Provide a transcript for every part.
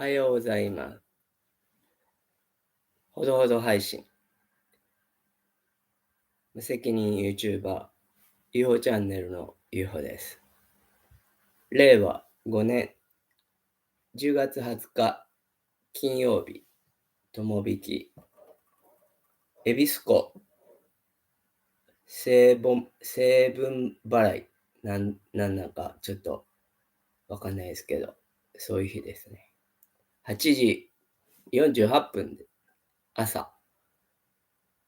はようございます。ほどほど配信。無責任 YouTuber、UFO チャンネルの UFO です。令和5年10月20日金曜日、友引き、恵比寿湖、成分払い、なんかちょっとわかんないですけど、そういう日ですね。8時48分で朝、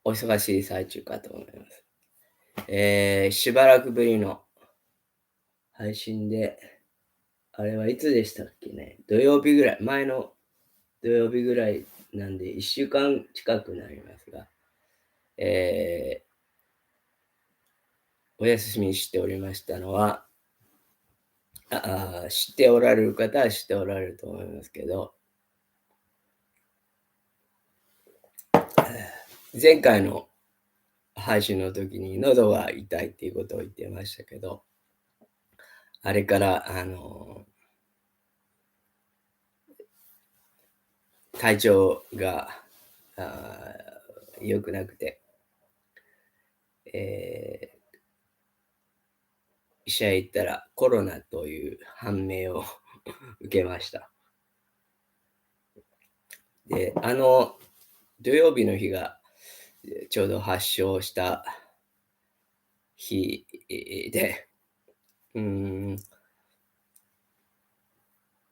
お忙しい最中かと思います。しばらくぶりの配信で、あれはいつでしたっけね。土曜日ぐらい、前の土曜日ぐらいなんで、1週間近くなりますが、お休みしておりましたのは、知っておられる方は知っておられると思いますけど、前回の配信の時に喉が痛いっていうことを言ってましたけど、あれから、体調が良くなくて、医者へ行ったらコロナという判明を受けました。で、土曜日の日がちょうど発症した日で、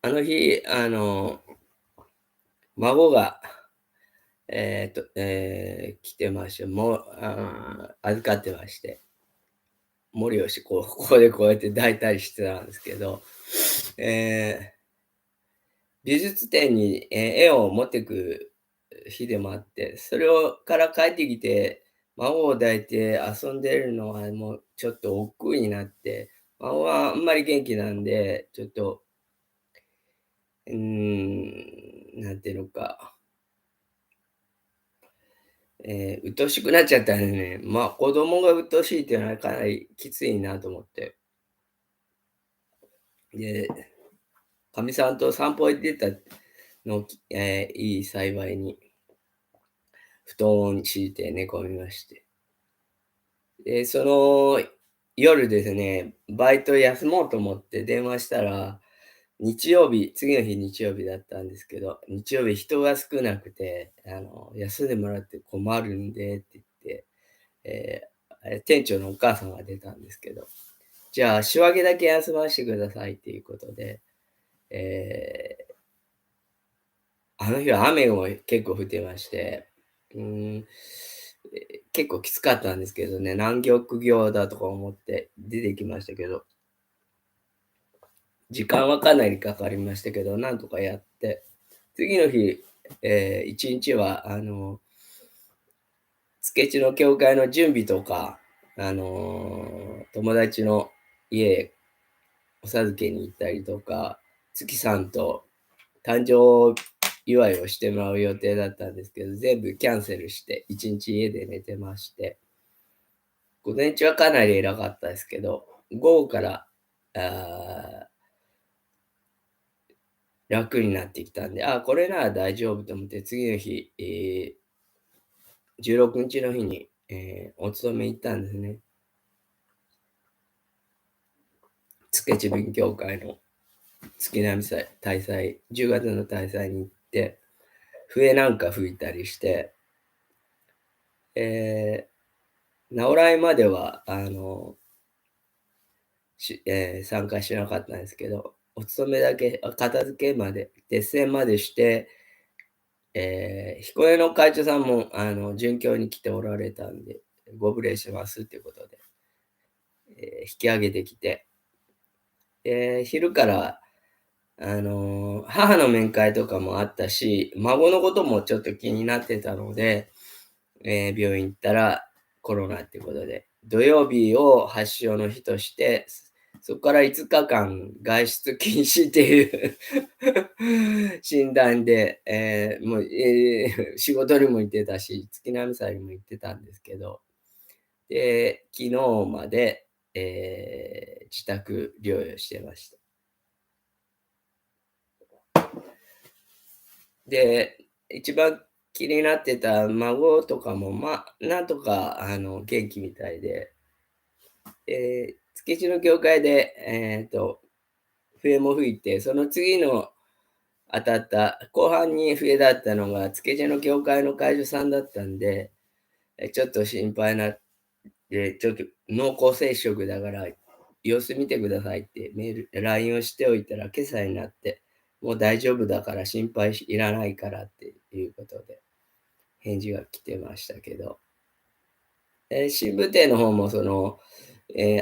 あの日、孫が、来てまして、預かってまして、森をして、ここでこうやって抱いたりしてたんですけど、美術展に、絵を持ってく日でもあって、それから帰ってきて、孫を抱いて遊んでるのはもうちょっと億劫になって、孫はあんまり元気なんで、ちょっと、なんていうのか、鬱陶しくなっちゃったんでね、子供が鬱陶しいっていうのはかなりきついなと思って。で、かみさんと散歩行ってたのいい幸いに、布団を敷いて寝込みまして。で、その夜ですね、バイト休もうと思って電話したら、次の日日曜日だったんですけど、日曜日人が少なくて、休んでもらって困るんでって言って、店長のお母さんが出たんですけど、じゃあ仕分けだけ休ませてくださいっていうことで、えあの日は雨も結構降ってまして、うーん、結構きつかったんですけどね、南極業だとか思って出てきましたけど、時間はかなりかかりましたけど、なんとかやって、次の日、1日は付地の教会の準備とか、友達の家へお授けに行ったりとか、月さんと誕生祝いをしてもらう予定だったんですけど、全部キャンセルして、1日家で寝てまして、午前中はかなり偉かったですけど、午後から、あ楽になってきたんで、これなら大丈夫と思って、次の日、16日の日に、お勤め行ったんですね。付地勉強会の月並み大祭、10月の大祭に行って、笛なんか吹いたりして、直来までは、参加しなかったんですけど、お勤めだけ、片付けまで、デッセンまでして、彦根の会長さんも、巡業に来ておられたんで、ご無礼しますっていうことで、引き上げてきて、昼から、母の面会とかもあったし、孫のこともちょっと気になってたので、病院行ったらコロナっていうことで、土曜日を発症の日として、そこから5日間外出禁止っていう診断で、仕事にも行ってたし、月並み祭にも行ってたんですけど、で、昨日まで、自宅療養してました。で、一番気になってた孫とかも、なんとか元気みたいで、築地の教会で、笛も吹いて、その次の当たった後半に笛だったのが、築地の教会の会社さんだったんで、ちょっと心配なで、ちょっと濃厚接触だから、様子見てくださいってLINE をしておいたら、今朝になって、もう大丈夫だから心配いらないからっていうことで、返事が来てましたけど。新聞店の方も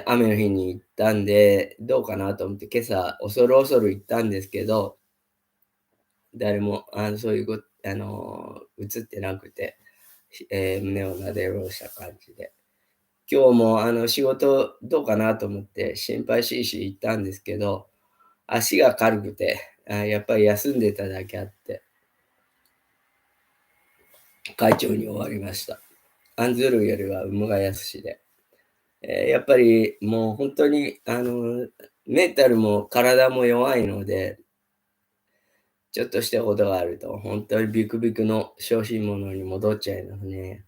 雨の日に行ったんで、どうかなと思って今朝恐る恐る行ったんですけど、誰もそういう映ってなくて、胸をなで下ろした感じで。今日も仕事どうかなと思って心配しいし行ったんですけど、足が軽くて、やっぱり休んでただけあって、快調に終わりました。案ずるよりは産むが安しで。やっぱりもう本当にメンタルも体も弱いので、ちょっとしたことがあると、本当にビクビクの小心者に戻っちゃいますね。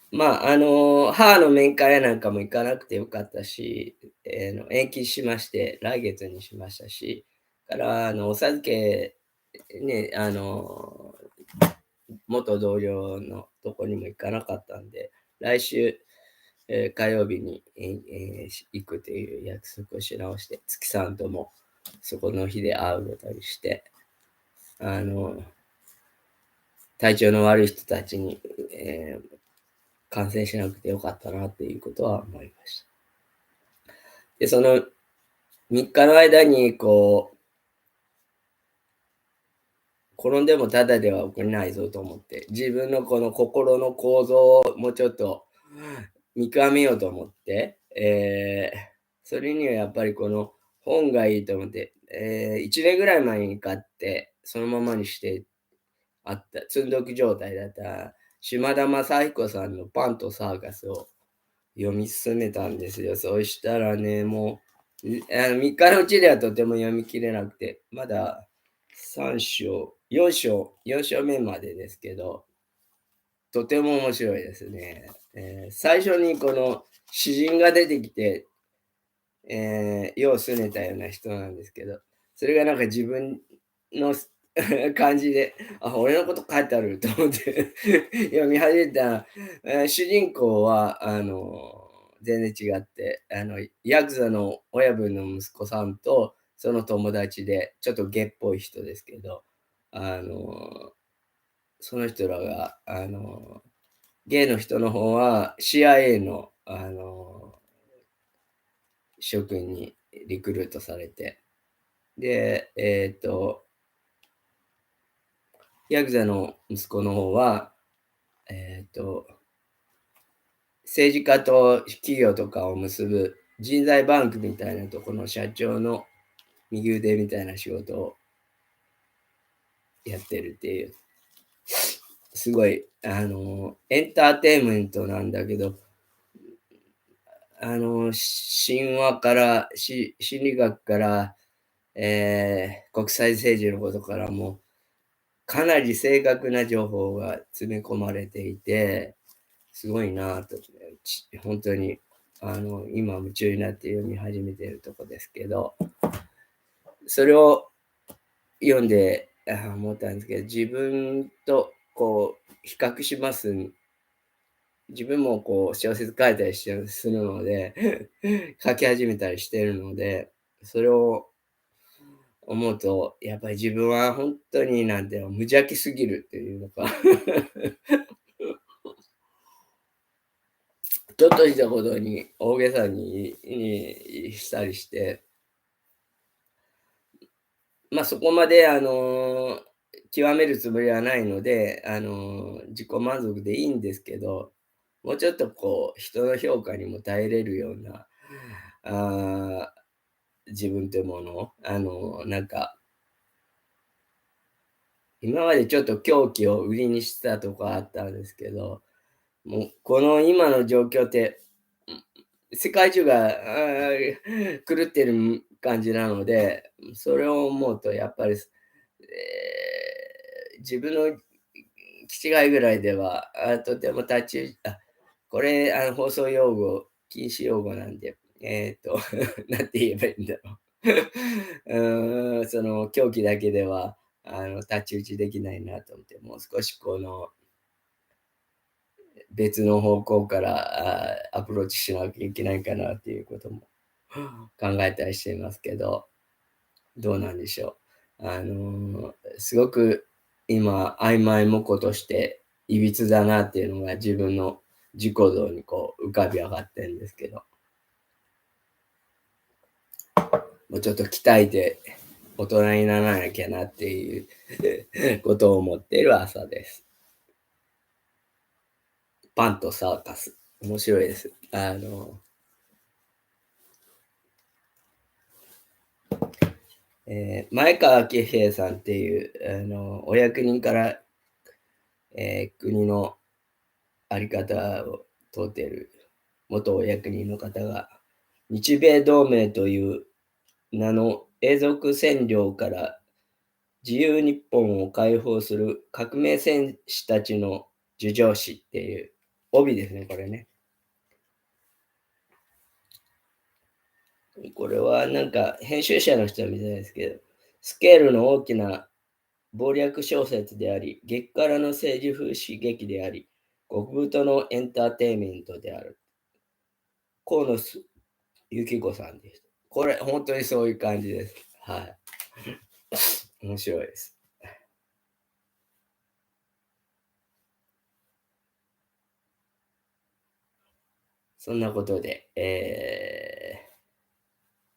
母の面会なんかも行かなくてよかったし、延期しまして、来月にしましたし、からお授けね、元同僚のとこにも行かなかったんで、来週、火曜日に、行くという約束をし直して、月さんともそこの日で会うことにして、あの、体調の悪い人たちに、感染しなくてよかったなっていうことは思いました。で、その3日の間に、転んでもただでは起これないぞと思って、自分のこの心の構造をもうちょっと見極めようと思って、それにはやっぱりこの本がいいと思って、1年ぐらい前に買って、そのままにしてあった、積んどく状態だった島田正彦さんのパンとサーカスを読み進めたんですよ。そしたらね、もう、3日のうちではとても読み切れなくて、まだ3章、4章目までですけど、とても面白いですね。最初にこの詩人が出てきて、世を拗ねたような人なんですけど、それがなんか自分の感じで、俺のこと書いてあると思って読み始めたら、主人公は、全然違って、ヤクザの親分の息子さんと、その友達で、ちょっとゲっぽい人ですけど、あの、その人らが、ゲイの人の方は CIA の、諸君にリクルートされて、で、ヤクザの息子の方は、政治家と企業とかを結ぶ人材バンクみたいなところの社長の右腕みたいな仕事をやってるっていう、すごい、エンターテインメントなんだけど、神話から、心理学から、国際政治のことからも、かなり正確な情報が詰め込まれていて、すごいなと、本当に、今夢中になって読み始めているとこですけど、それを読んで思ったんですけど、自分と比較します。自分も小説書いたりするので書き始めたりしてるので、それを思うと、やっぱり自分は本当になんていうの、無邪気すぎるっていうのかちょっとしたことに大げさにしたりして、そこまで極めるつもりはないので、自己満足でいいんですけど、もうちょっと人の評価にも耐えれるような、あ自分というものを、なんか、今までちょっと狂気を売りにしてたとこあったんですけど、もうこの今の状況って、世界中が狂ってる感じなので、それを思うとやっぱり、自分の気違いぐらいでは、とてもこれ放送用語、禁止用語なんで、なんて言えばいいんだろう。その狂気だけでは、太刀打ちできないなと思って、もう少しこの別の方向からアプローチしなきゃいけないかなっていうことも考えたりしていますけど、どうなんでしょう。すごく今、曖昧模倣としていびつだなっていうのが自分の自己像にこう浮かび上がってるんですけど、もうちょっと鍛えて大人にならなきゃなっていうことを思っている朝です。パンとサーカス。面白いです。前川喜平さんっていうお役人から、国のあり方を問うている元お役人の方が、日米同盟という名の永続占領から自由日本を解放する革命戦士たちの叙情詩っていう帯ですね、これね。これはなんか編集者の人みたいですけど、スケールの大きな謀略小説であり、激辛の政治風刺激であり、極太のエンターテインメントである。河野幸子さんです。これ、本当にそういう感じです。はい。面白いです。そんなことで、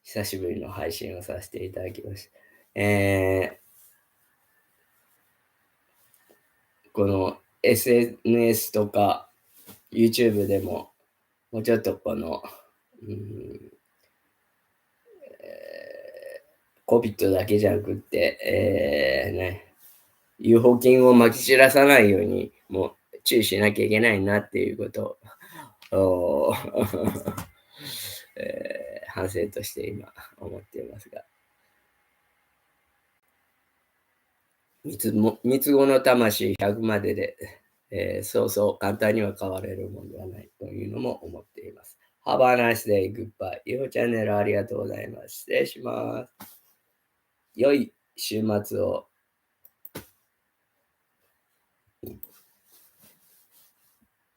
久しぶりの配信をさせていただきました。この SNS とか YouTube でも、もうちょっとこの、うん、COVID だけじゃなくって、UFO 菌をまき散らさないように、もう注意しなきゃいけないなっていうことを、反省として今思っていますが、三つ子の魂100までで、そうそう簡単には変われるものではないというのも思っています。Have a nice day, goodbye. ユーチャンネルありがとうございます。失礼します。良い週末を。